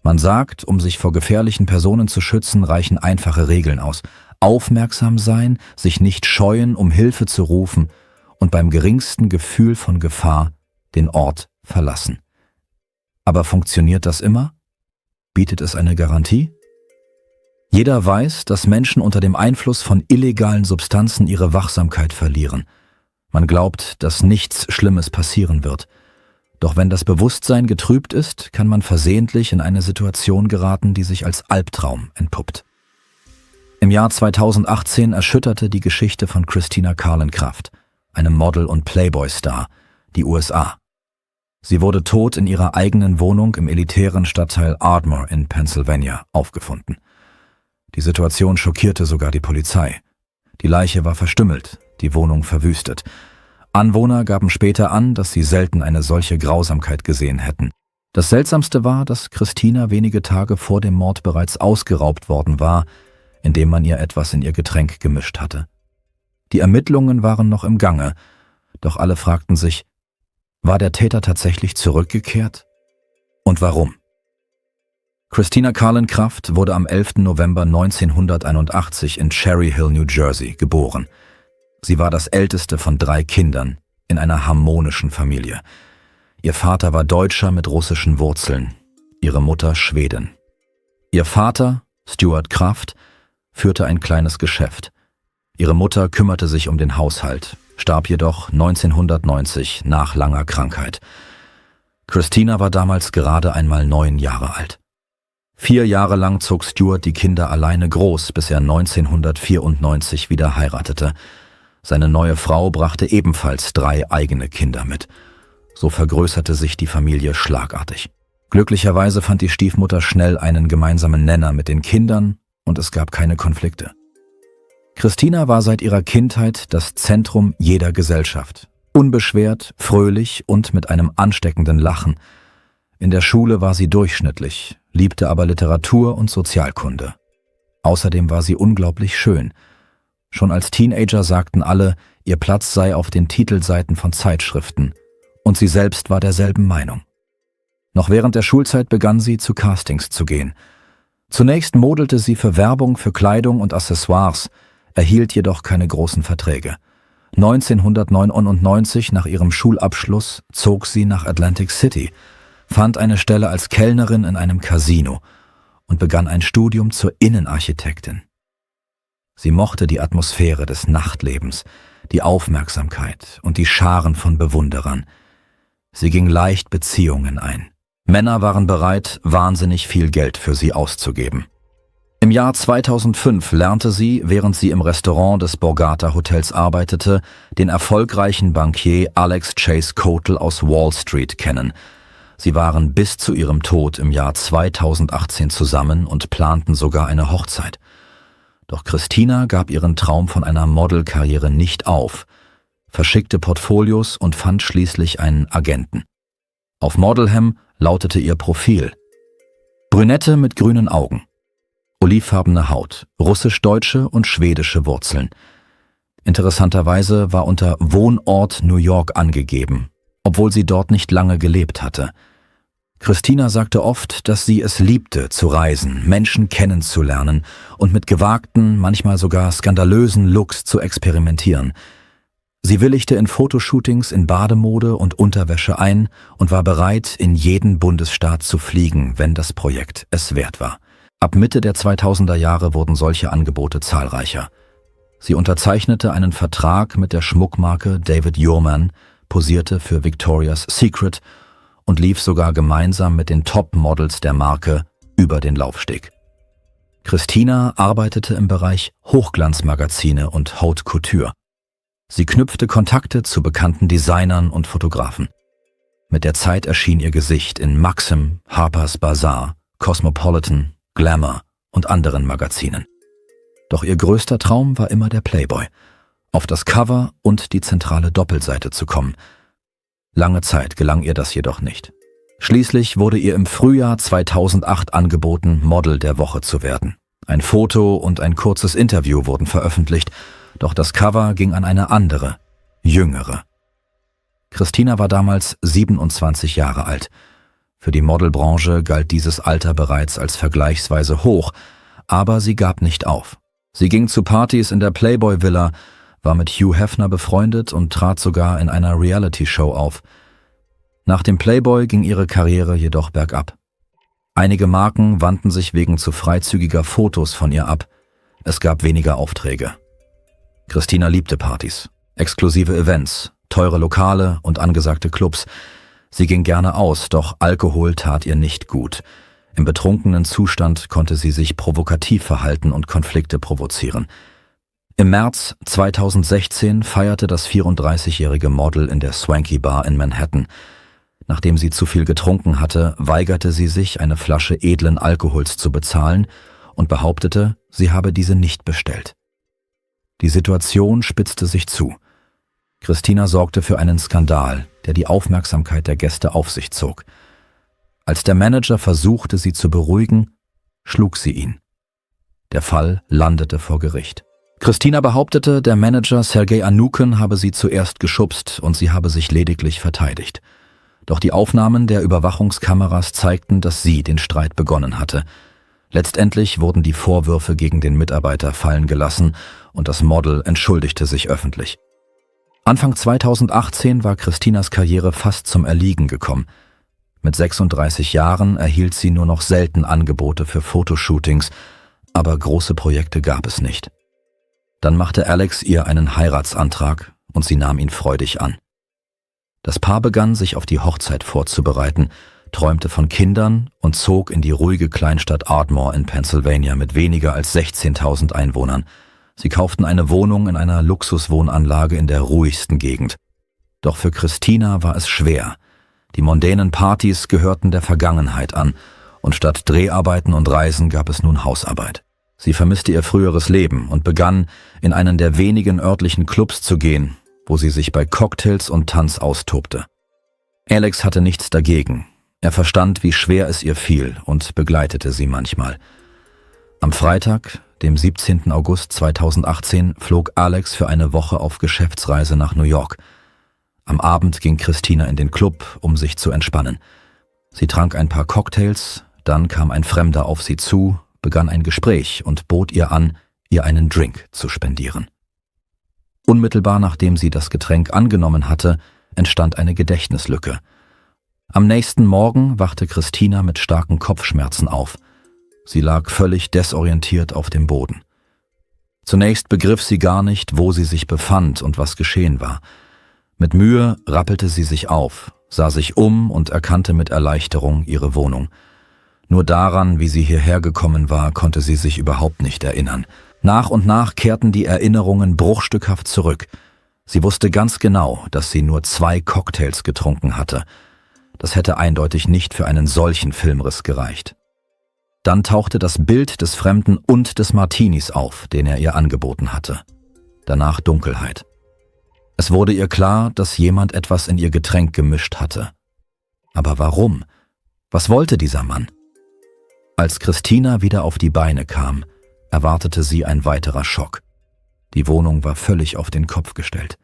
Man sagt, um sich vor gefährlichen Personen zu schützen, reichen einfache Regeln aus. Aufmerksam sein, sich nicht scheuen, um Hilfe zu rufen und beim geringsten Gefühl von Gefahr den Ort verlassen. Aber funktioniert das immer? Bietet es eine Garantie? Jeder weiß, dass Menschen unter dem Einfluss von illegalen Substanzen ihre Wachsamkeit verlieren. Man glaubt, dass nichts Schlimmes passieren wird. Doch wenn das Bewusstsein getrübt ist, kann man versehentlich in eine Situation geraten, die sich als Albtraum entpuppt. Im Jahr 2018 erschütterte die Geschichte von Christina Carlin Kraft, einem Model und Playboy-Star, die USA. Sie wurde tot in ihrer eigenen Wohnung im elitären Stadtteil Ardmore in Pennsylvania aufgefunden. Die Situation schockierte sogar die Polizei. Die Leiche war verstümmelt, die Wohnung verwüstet. Anwohner gaben später an, dass sie selten eine solche Grausamkeit gesehen hätten. Das Seltsamste war, dass Christina wenige Tage vor dem Mord bereits ausgeraubt worden war, indem man ihr etwas in ihr Getränk gemischt hatte. Die Ermittlungen waren noch im Gange, doch alle fragten sich, war der Täter tatsächlich zurückgekehrt? Und warum? Christina Carlin Kraft wurde am 11. November 1981 in Cherry Hill, New Jersey, geboren. Sie war das älteste von 3 Kindern in einer harmonischen Familie. Ihr Vater war Deutscher mit russischen Wurzeln, ihre Mutter Schwedin. Ihr Vater, Stuart Kraft, führte ein kleines Geschäft. Ihre Mutter kümmerte sich um den Haushalt, starb jedoch 1990 nach langer Krankheit. Christina war damals gerade einmal 9 Jahre alt. 4 Jahre lang zog Stuart die Kinder alleine groß, bis er 1994 wieder heiratete. Seine neue Frau brachte ebenfalls 3 eigene Kinder mit. So vergrößerte sich die Familie schlagartig. Glücklicherweise fand die Stiefmutter schnell einen gemeinsamen Nenner mit den Kindern und es gab keine Konflikte. Christina war seit ihrer Kindheit das Zentrum jeder Gesellschaft. Unbeschwert, fröhlich und mit einem ansteckenden Lachen. In der Schule war sie durchschnittlich, liebte aber Literatur und Sozialkunde. Außerdem war sie unglaublich schön. Schon als Teenager sagten alle, ihr Platz sei auf den Titelseiten von Zeitschriften, und sie selbst war derselben Meinung. Noch während der Schulzeit begann sie, zu Castings zu gehen. Zunächst modelte sie für Werbung für Kleidung und Accessoires, erhielt jedoch keine großen Verträge. 1999, nach ihrem Schulabschluss, zog sie nach Atlantic City, fand eine Stelle als Kellnerin in einem Casino und begann ein Studium zur Innenarchitektin. Sie mochte die Atmosphäre des Nachtlebens, die Aufmerksamkeit und die Scharen von Bewunderern. Sie ging leicht Beziehungen ein. Männer waren bereit, wahnsinnig viel Geld für sie auszugeben. Im Jahr 2005 lernte sie, während sie im Restaurant des Borgata Hotels arbeitete, den erfolgreichen Bankier Alex Chase Kotel aus Wall Street kennen. Sie waren bis zu ihrem Tod im Jahr 2018 zusammen und planten sogar eine Hochzeit. Doch Christina gab ihren Traum von einer Modelkarriere nicht auf, verschickte Portfolios und fand schließlich einen Agenten. Auf Modelham lautete ihr Profil: Brünette mit grünen Augen, olivfarbene Haut, russisch-deutsche und schwedische Wurzeln. Interessanterweise war unter Wohnort New York angegeben, obwohl sie dort nicht lange gelebt hatte. Christina sagte oft, dass sie es liebte, zu reisen, Menschen kennenzulernen und mit gewagten, manchmal sogar skandalösen Looks zu experimentieren. Sie willigte in Fotoshootings in Bademode und Unterwäsche ein und war bereit, in jeden Bundesstaat zu fliegen, wenn das Projekt es wert war. Ab Mitte der 2000er Jahre wurden solche Angebote zahlreicher. Sie unterzeichnete einen Vertrag mit der Schmuckmarke David Yurman, posierte für Victoria's Secret und lief sogar gemeinsam mit den Top-Models der Marke über den Laufsteg. Christina arbeitete im Bereich Hochglanzmagazine und Haute Couture. Sie knüpfte Kontakte zu bekannten Designern und Fotografen. Mit der Zeit erschien ihr Gesicht in Maxim, Harper's Bazaar, Cosmopolitan, Glamour und anderen Magazinen. Doch ihr größter Traum war immer der Playboy, auf das Cover und die zentrale Doppelseite zu kommen. Lange Zeit gelang ihr das jedoch nicht. Schließlich wurde ihr im Frühjahr 2008 angeboten, Model der Woche zu werden. Ein Foto und ein kurzes Interview wurden veröffentlicht, doch das Cover ging an eine andere, jüngere. Christina war damals 27 Jahre alt. Für die Modelbranche galt dieses Alter bereits als vergleichsweise hoch, aber sie gab nicht auf. Sie ging zu Partys in der Playboy-Villa, war mit Hugh Hefner befreundet und trat sogar in einer Reality-Show auf. Nach dem Playboy ging ihre Karriere jedoch bergab. Einige Marken wandten sich wegen zu freizügiger Fotos von ihr ab. Es gab weniger Aufträge. Christina liebte Partys, exklusive Events, teure Lokale und angesagte Clubs. Sie ging gerne aus, doch Alkohol tat ihr nicht gut. Im betrunkenen Zustand konnte sie sich provokativ verhalten und Konflikte provozieren. Im März 2016 feierte das 34-jährige Model in der Swanky Bar in Manhattan. Nachdem sie zu viel getrunken hatte, weigerte sie sich, eine Flasche edlen Alkohols zu bezahlen und behauptete, sie habe diese nicht bestellt. Die Situation spitzte sich zu. Christina sorgte für einen Skandal, der die Aufmerksamkeit der Gäste auf sich zog. Als der Manager versuchte, sie zu beruhigen, schlug sie ihn. Der Fall landete vor Gericht. Christina behauptete, der Manager Sergei Anukin habe sie zuerst geschubst und sie habe sich lediglich verteidigt. Doch die Aufnahmen der Überwachungskameras zeigten, dass sie den Streit begonnen hatte. Letztendlich wurden die Vorwürfe gegen den Mitarbeiter fallen gelassen und das Model entschuldigte sich öffentlich. Anfang 2018 war Christinas Karriere fast zum Erliegen gekommen. Mit 36 Jahren erhielt sie nur noch selten Angebote für Fotoshootings, aber große Projekte gab es nicht. Dann machte Alex ihr einen Heiratsantrag und sie nahm ihn freudig an. Das Paar begann, sich auf die Hochzeit vorzubereiten, träumte von Kindern und zog in die ruhige Kleinstadt Ardmore in Pennsylvania mit weniger als 16.000 Einwohnern. Sie kauften eine Wohnung in einer Luxuswohnanlage in der ruhigsten Gegend. Doch für Christina war es schwer. Die mondänen Partys gehörten der Vergangenheit an und statt Dreharbeiten und Reisen gab es nun Hausarbeit. Sie vermisste ihr früheres Leben und begann, in einen der wenigen örtlichen Clubs zu gehen, wo sie sich bei Cocktails und Tanz austobte. Alex hatte nichts dagegen. Er verstand, wie schwer es ihr fiel und begleitete sie manchmal. Am Freitag, dem 17. August 2018, flog Alex für eine Woche auf Geschäftsreise nach New York. Am Abend ging Christina in den Club, um sich zu entspannen. Sie trank ein paar Cocktails, dann kam ein Fremder auf sie zu, begann ein Gespräch und bot ihr an, ihr einen Drink zu spendieren. Unmittelbar nachdem sie das Getränk angenommen hatte, entstand eine Gedächtnislücke. Am nächsten Morgen wachte Christina mit starken Kopfschmerzen auf. Sie lag völlig desorientiert auf dem Boden. Zunächst begriff sie gar nicht, wo sie sich befand und was geschehen war. Mit Mühe rappelte sie sich auf, sah sich um und erkannte mit Erleichterung ihre Wohnung. Nur daran, wie sie hierher gekommen war, konnte sie sich überhaupt nicht erinnern. Nach und nach kehrten die Erinnerungen bruchstückhaft zurück. Sie wusste ganz genau, dass sie nur 2 Cocktails getrunken hatte. Das hätte eindeutig nicht für einen solchen Filmriss gereicht. Dann tauchte das Bild des Fremden und des Martinis auf, den er ihr angeboten hatte. Danach Dunkelheit. Es wurde ihr klar, dass jemand etwas in ihr Getränk gemischt hatte. Aber warum? Was wollte dieser Mann? Als Christina wieder auf die Beine kam, erwartete sie ein weiterer Schock. Die Wohnung war völlig auf den Kopf gestellt.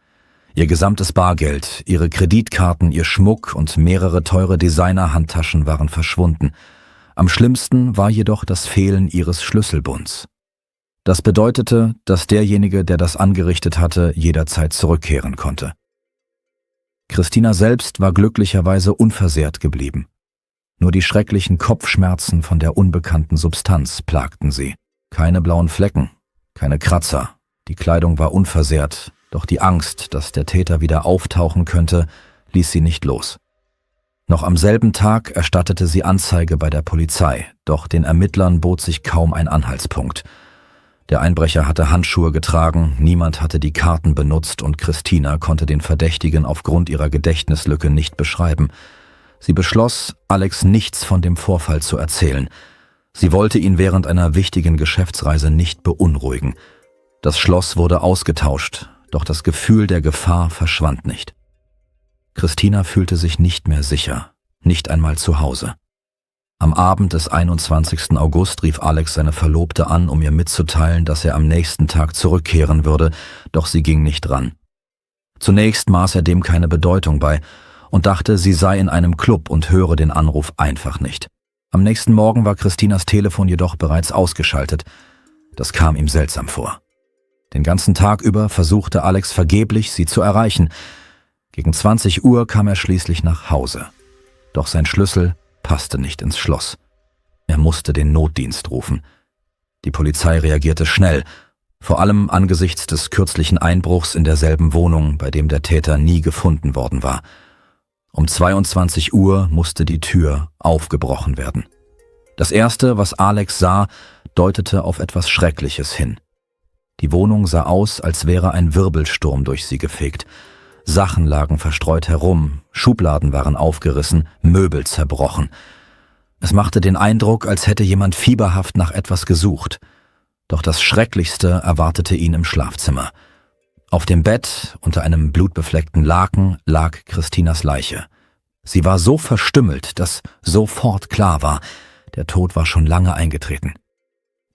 Ihr gesamtes Bargeld, ihre Kreditkarten, ihr Schmuck und mehrere teure Designer-Handtaschen waren verschwunden. Am schlimmsten war jedoch das Fehlen ihres Schlüsselbunds. Das bedeutete, dass derjenige, der das angerichtet hatte, jederzeit zurückkehren konnte. Christina selbst war glücklicherweise unversehrt geblieben. Nur die schrecklichen Kopfschmerzen von der unbekannten Substanz plagten sie. Keine blauen Flecken, keine Kratzer, die Kleidung war unversehrt, doch die Angst, dass der Täter wieder auftauchen könnte, ließ sie nicht los. Noch am selben Tag erstattete sie Anzeige bei der Polizei, doch den Ermittlern bot sich kaum ein Anhaltspunkt. Der Einbrecher hatte Handschuhe getragen, niemand hatte die Karten benutzt und Christina konnte den Verdächtigen aufgrund ihrer Gedächtnislücke nicht beschreiben. Sie beschloss, Alex nichts von dem Vorfall zu erzählen. Sie wollte ihn während einer wichtigen Geschäftsreise nicht beunruhigen. Das Schloss wurde ausgetauscht, doch das Gefühl der Gefahr verschwand nicht. Christina fühlte sich nicht mehr sicher, nicht einmal zu Hause. Am Abend des 21. August rief Alex seine Verlobte an, um ihr mitzuteilen, dass er am nächsten Tag zurückkehren würde, doch sie ging nicht ran. Zunächst maß er dem keine Bedeutung bei, und dachte, sie sei in einem Club und höre den Anruf einfach nicht. Am nächsten Morgen war Christinas Telefon jedoch bereits ausgeschaltet. Das kam ihm seltsam vor. Den ganzen Tag über versuchte Alex vergeblich, sie zu erreichen. Gegen 20 Uhr kam er schließlich nach Hause. Doch sein Schlüssel passte nicht ins Schloss. Er musste den Notdienst rufen. Die Polizei reagierte schnell, vor allem angesichts des kürzlichen Einbruchs in derselben Wohnung, bei dem der Täter nie gefunden worden war. Um 22 Uhr musste die Tür aufgebrochen werden. Das Erste, was Alex sah, deutete auf etwas Schreckliches hin. Die Wohnung sah aus, als wäre ein Wirbelsturm durch sie gefegt. Sachen lagen verstreut herum, Schubladen waren aufgerissen, Möbel zerbrochen. Es machte den Eindruck, als hätte jemand fieberhaft nach etwas gesucht. Doch das Schrecklichste erwartete ihn im Schlafzimmer. Auf dem Bett, unter einem blutbefleckten Laken, lag Christinas Leiche. Sie war so verstümmelt, dass sofort klar war, der Tod war schon lange eingetreten.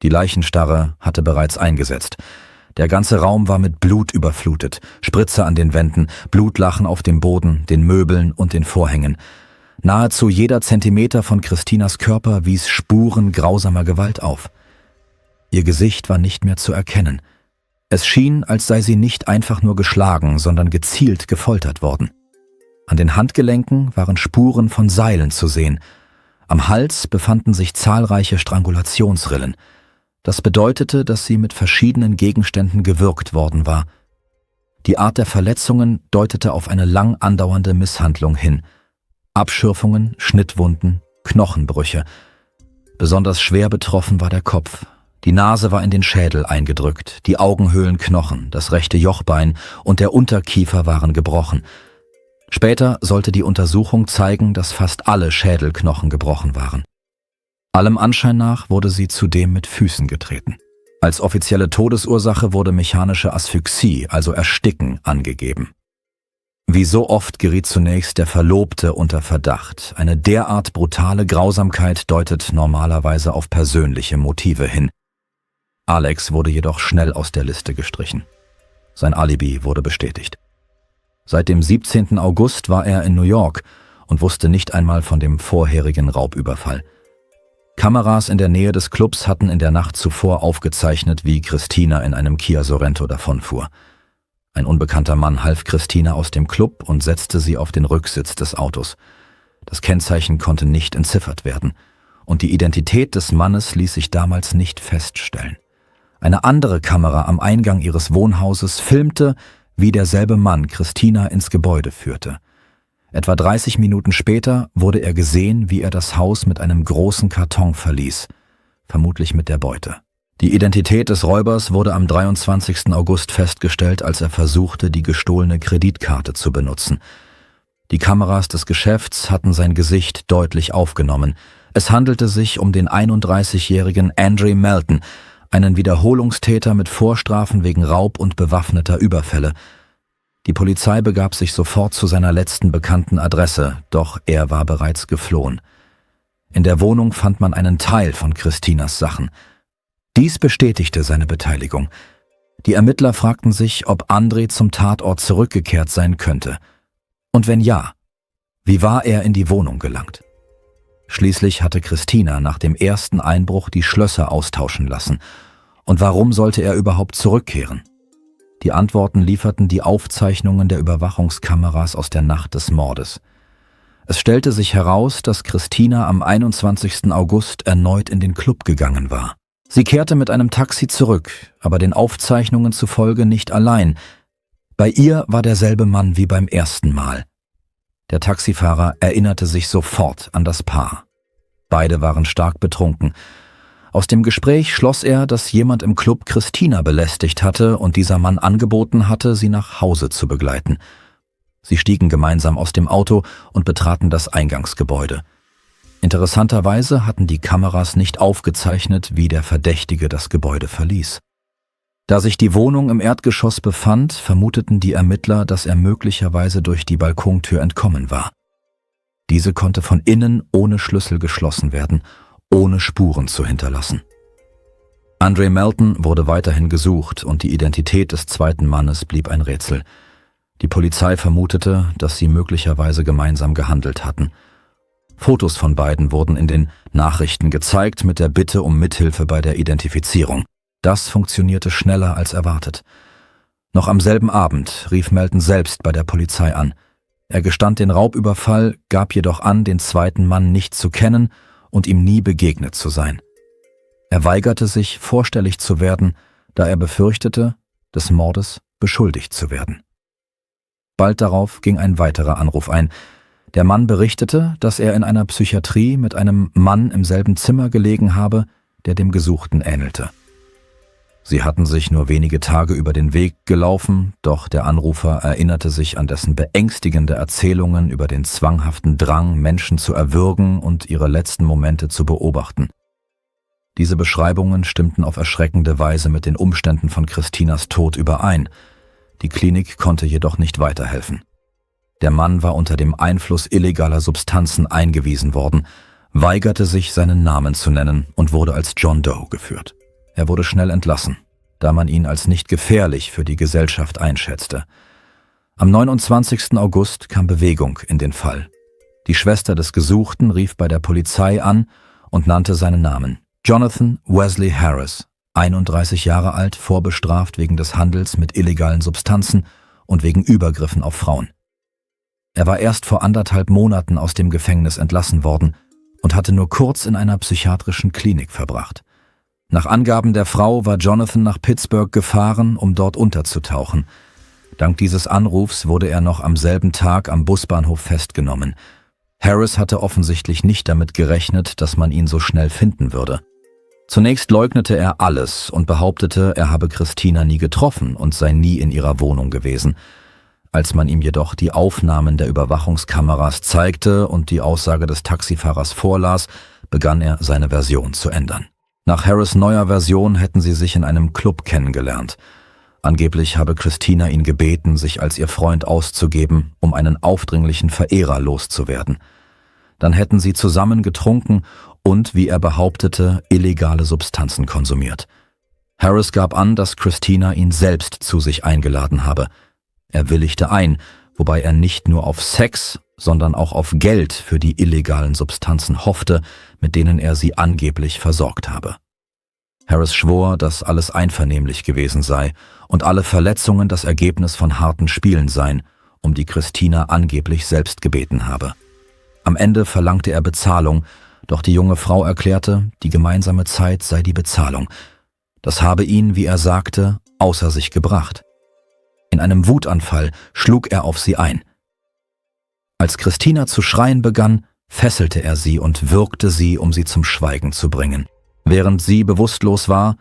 Die Leichenstarre hatte bereits eingesetzt. Der ganze Raum war mit Blut überflutet, Spritze an den Wänden, Blutlachen auf dem Boden, den Möbeln und den Vorhängen. Nahezu jeder Zentimeter von Christinas Körper wies Spuren grausamer Gewalt auf. Ihr Gesicht war nicht mehr zu erkennen. Es schien, als sei sie nicht einfach nur geschlagen, sondern gezielt gefoltert worden. An den Handgelenken waren Spuren von Seilen zu sehen. Am Hals befanden sich zahlreiche Strangulationsrillen. Das bedeutete, dass sie mit verschiedenen Gegenständen gewürgt worden war. Die Art der Verletzungen deutete auf eine lang andauernde Misshandlung hin. Abschürfungen, Schnittwunden, Knochenbrüche. Besonders schwer betroffen war der Kopf. Die Nase war in den Schädel eingedrückt, die Augenhöhlen Knochen, das rechte Jochbein und der Unterkiefer waren gebrochen. Später sollte die Untersuchung zeigen, dass fast alle Schädelknochen gebrochen waren. Allem Anschein nach wurde sie zudem mit Füßen getreten. Als offizielle Todesursache wurde mechanische Asphyxie, also Ersticken, angegeben. Wie so oft geriet zunächst der Verlobte unter Verdacht. Eine derart brutale Grausamkeit deutet normalerweise auf persönliche Motive hin. Alex wurde jedoch schnell aus der Liste gestrichen. Sein Alibi wurde bestätigt. Seit dem 17. August war er in New York und wusste nicht einmal von dem vorherigen Raubüberfall. Kameras in der Nähe des Clubs hatten in der Nacht zuvor aufgezeichnet, wie Christina in einem Kia Sorento davonfuhr. Ein unbekannter Mann half Christina aus dem Club und setzte sie auf den Rücksitz des Autos. Das Kennzeichen konnte nicht entziffert werden und die Identität des Mannes ließ sich damals nicht feststellen. Eine andere Kamera am Eingang ihres Wohnhauses filmte, wie derselbe Mann Christina ins Gebäude führte. Etwa 30 Minuten später wurde er gesehen, wie er das Haus mit einem großen Karton verließ, vermutlich mit der Beute. Die Identität des Räubers wurde am 23. August festgestellt, als er versuchte, die gestohlene Kreditkarte zu benutzen. Die Kameras des Geschäfts hatten sein Gesicht deutlich aufgenommen. Es handelte sich um den 31-jährigen Andre Melton, einen Wiederholungstäter mit Vorstrafen wegen Raub und bewaffneter Überfälle. Die Polizei begab sich sofort zu seiner letzten bekannten Adresse, doch er war bereits geflohen. In der Wohnung fand man einen Teil von Christinas Sachen. Dies bestätigte seine Beteiligung. Die Ermittler fragten sich, ob André zum Tatort zurückgekehrt sein könnte. Und wenn ja, wie war er in die Wohnung gelangt? Schließlich hatte Christina nach dem ersten Einbruch die Schlösser austauschen lassen. Und warum sollte er überhaupt zurückkehren? Die Antworten lieferten die Aufzeichnungen der Überwachungskameras aus der Nacht des Mordes. Es stellte sich heraus, dass Christina am 21. August erneut in den Club gegangen war. Sie kehrte mit einem Taxi zurück, aber den Aufzeichnungen zufolge nicht allein. Bei ihr war derselbe Mann wie beim ersten Mal. Der Taxifahrer erinnerte sich sofort an das Paar. Beide waren stark betrunken. Aus dem Gespräch schloss er, dass jemand im Club Christina belästigt hatte und dieser Mann angeboten hatte, sie nach Hause zu begleiten. Sie stiegen gemeinsam aus dem Auto und betraten das Eingangsgebäude. Interessanterweise hatten die Kameras nicht aufgezeichnet, wie der Verdächtige das Gebäude verließ. Da sich die Wohnung im Erdgeschoss befand, vermuteten die Ermittler, dass er möglicherweise durch die Balkontür entkommen war. Diese konnte von innen ohne Schlüssel geschlossen werden, ohne Spuren zu hinterlassen. Andre Melton wurde weiterhin gesucht und die Identität des zweiten Mannes blieb ein Rätsel. Die Polizei vermutete, dass sie möglicherweise gemeinsam gehandelt hatten. Fotos von beiden wurden in den Nachrichten gezeigt mit der Bitte um Mithilfe bei der Identifizierung. Das funktionierte schneller als erwartet. Noch am selben Abend rief Melton selbst bei der Polizei an. Er gestand den Raubüberfall, gab jedoch an, den zweiten Mann nicht zu kennen und ihm nie begegnet zu sein. Er weigerte sich, vorstellig zu werden, da er befürchtete, des Mordes beschuldigt zu werden. Bald darauf ging ein weiterer Anruf ein. Der Mann berichtete, dass er in einer Psychiatrie mit einem Mann im selben Zimmer gelegen habe, der dem Gesuchten ähnelte. Sie hatten sich nur wenige Tage über den Weg gelaufen, doch der Anrufer erinnerte sich an dessen beängstigende Erzählungen über den zwanghaften Drang, Menschen zu erwürgen und ihre letzten Momente zu beobachten. Diese Beschreibungen stimmten auf erschreckende Weise mit den Umständen von Christinas Tod überein. Die Klinik konnte jedoch nicht weiterhelfen. Der Mann war unter dem Einfluss illegaler Substanzen eingewiesen worden, weigerte sich, seinen Namen zu nennen und wurde als John Doe geführt. Er wurde schnell entlassen, da man ihn als nicht gefährlich für die Gesellschaft einschätzte. Am 29. August kam Bewegung in den Fall. Die Schwester des Gesuchten rief bei der Polizei an und nannte seinen Namen. Jonathan Wesley Harris, 31 Jahre alt, vorbestraft wegen des Handels mit illegalen Substanzen und wegen Übergriffen auf Frauen. Er war erst vor 1,5 Monaten aus dem Gefängnis entlassen worden und hatte nur kurz in einer psychiatrischen Klinik verbracht. Nach Angaben der Frau war Jonathan nach Pittsburgh gefahren, um dort unterzutauchen. Dank dieses Anrufs wurde er noch am selben Tag am Busbahnhof festgenommen. Harris hatte offensichtlich nicht damit gerechnet, dass man ihn so schnell finden würde. Zunächst leugnete er alles und behauptete, er habe Christina nie getroffen und sei nie in ihrer Wohnung gewesen. Als man ihm jedoch die Aufnahmen der Überwachungskameras zeigte und die Aussage des Taxifahrers vorlas, begann er, seine Version zu ändern. Nach Harris' neuer Version hätten sie sich in einem Club kennengelernt. Angeblich habe Christina ihn gebeten, sich als ihr Freund auszugeben, um einen aufdringlichen Verehrer loszuwerden. Dann hätten sie zusammen getrunken und, wie er behauptete, illegale Substanzen konsumiert. Harris gab an, dass Christina ihn selbst zu sich eingeladen habe. Er willigte ein, wobei er nicht nur auf Sex, sondern auch auf Geld für die illegalen Substanzen hoffte, mit denen er sie angeblich versorgt habe. Harris schwor, dass alles einvernehmlich gewesen sei und alle Verletzungen das Ergebnis von harten Spielen seien, um die Christina angeblich selbst gebeten habe. Am Ende verlangte er Bezahlung, doch die junge Frau erklärte, die gemeinsame Zeit sei die Bezahlung. Das habe ihn, wie er sagte, außer sich gebracht. In einem Wutanfall schlug er auf sie ein. Als Christina zu schreien begann, fesselte er sie und würgte sie, um sie zum Schweigen zu bringen. Während sie bewusstlos war,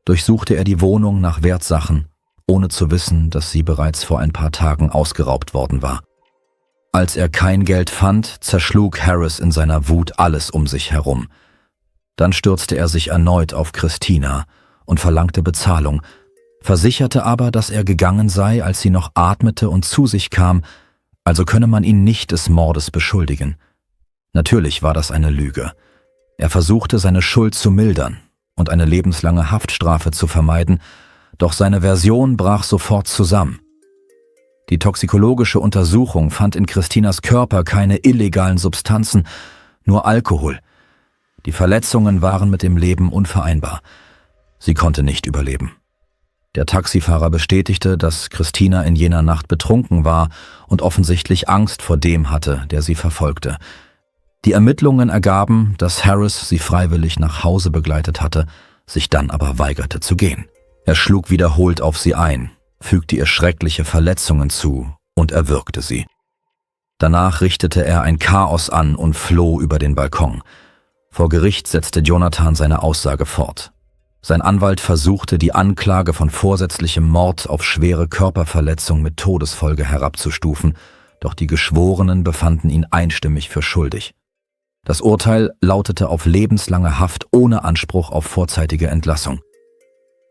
durchsuchte er die Wohnung nach Wertsachen, ohne zu wissen, dass sie bereits vor ein paar Tagen ausgeraubt worden war. Als er kein Geld fand, zerschlug Harris in seiner Wut alles um sich herum. Dann stürzte er sich erneut auf Christina und verlangte Bezahlung, versicherte aber, dass er gegangen sei, als sie noch atmete und zu sich kam, also könne man ihn nicht des Mordes beschuldigen. Natürlich war das eine Lüge. Er versuchte, seine Schuld zu mildern und eine lebenslange Haftstrafe zu vermeiden, doch seine Version brach sofort zusammen. Die toxikologische Untersuchung fand in Christinas Körper keine illegalen Substanzen, nur Alkohol. Die Verletzungen waren mit dem Leben unvereinbar. Sie konnte nicht überleben. Der Taxifahrer bestätigte, dass Christina in jener Nacht betrunken war und offensichtlich Angst vor dem hatte, der sie verfolgte. Die Ermittlungen ergaben, dass Harris sie freiwillig nach Hause begleitet hatte, sich dann aber weigerte zu gehen. Er schlug wiederholt auf sie ein, fügte ihr schreckliche Verletzungen zu und erwürgte sie. Danach richtete er ein Chaos an und floh über den Balkon. Vor Gericht setzte Jonathan seine Aussage fort. Sein Anwalt versuchte, die Anklage von vorsätzlichem Mord auf schwere Körperverletzung mit Todesfolge herabzustufen, doch die Geschworenen befanden ihn einstimmig für schuldig. Das Urteil lautete auf lebenslange Haft ohne Anspruch auf vorzeitige Entlassung.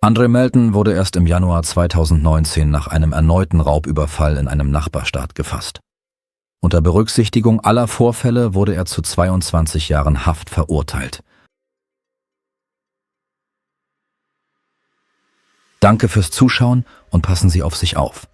Andre Melton wurde erst im Januar 2019 nach einem erneuten Raubüberfall in einem Nachbarstaat gefasst. Unter Berücksichtigung aller Vorfälle wurde er zu 22 Jahren Haft verurteilt. Danke fürs Zuschauen und passen Sie auf sich auf.